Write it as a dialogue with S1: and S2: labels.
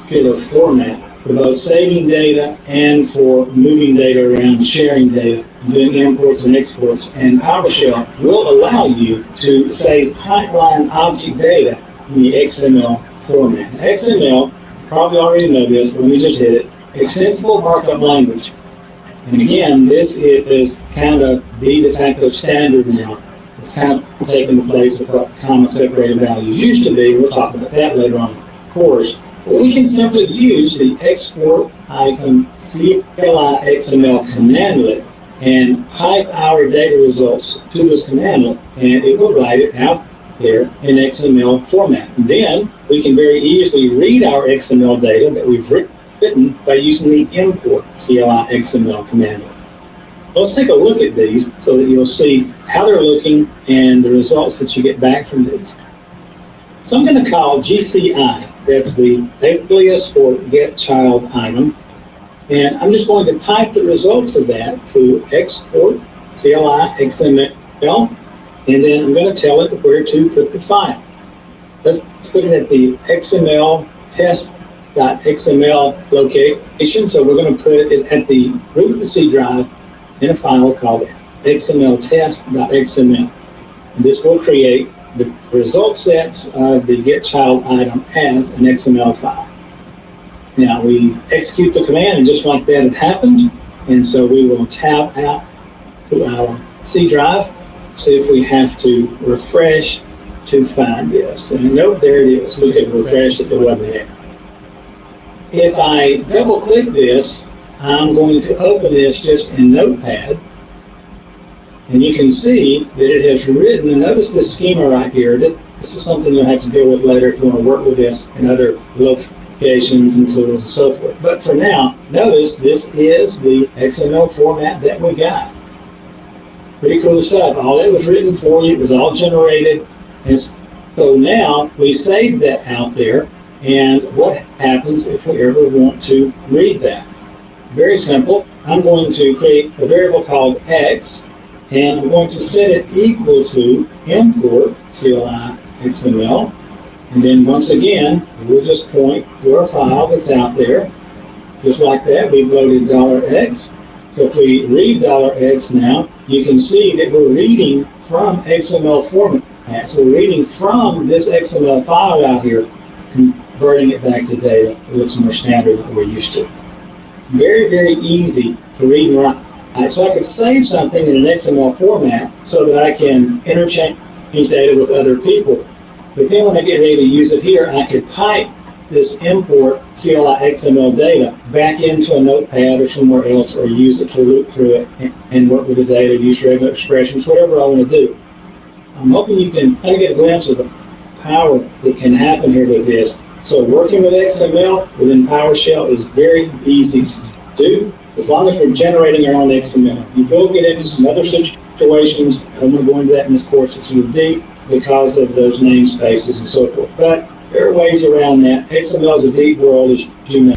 S1: particular format for both saving data and for moving data around, sharing data, doing imports and exports. And PowerShell will allow you to save pipeline object data in the XML format. XML, probably already know this, but we just hit it, extensible markup language. And again, this is kind of the de facto standard now. It's kind of taken the place of what comma separated values used to be. We'll talk about that later on in the course. But we can simply use the export-CLI XML commandlet and pipe our data results to this commandlet, and it will write it out there in XML format. And then we can very easily read our XML data that we've written by using the import CLI XML commandlet. Let's take a look at these so that you'll see how they're looking and the results that you get back from these. So I'm going to call GCI, that's the alias for get child item, and I'm just going to pipe the results of that to export CLI XML, and then I'm going to tell it where to put the file. Let's put it at the XML test.xml location, so we're going to put it at the root of the C drive in a file called xmltest.xml. And this will create the result sets of the get child item as an XML file. Now we execute the command, and just like that it happened. And so we will tab out to our C drive, see if we have to refresh to find this. And nope, there it is. We could refresh if it wasn't there. If I double click this, I'm going to open this just in Notepad, and you can see that it has written, and notice this schema right here. This is something you'll have to deal with later if you want to work with this in other locations and tools and so forth. But for now, notice this is the XML format that we got. Pretty cool stuff. All that was written for you, it was all generated. And so now we save that out there, and what happens if we ever want to read that? Very simple. I'm going to create a variable called X, and I'm going to set it equal to import CLI XML. And then once again, we'll just point to our file that's out there. Just like that, we've loaded $X. So if we read $X now, you can see that we're reading from XML format. So we're reading from this XML file out here, converting it back to data. It looks more standard than we're used to. Very, very easy to read and write. So I could save something in an XML format so that I can interchange data with other people. But then when I get ready to use it here, I could pipe this import CLI XML data back into a Notepad or somewhere else, or use it to loop through it and work with the data, use regular expressions, whatever I want to do. I'm hoping you can kind of get a glimpse of the power that can happen here with this. So working with XML within PowerShell is very easy to do, as long as we're generating our own XML. You will get into some other situations. I don't want to go into that in this course. It's too deep because of those namespaces and so forth. But there are ways around that. XML is a deep world, as you know.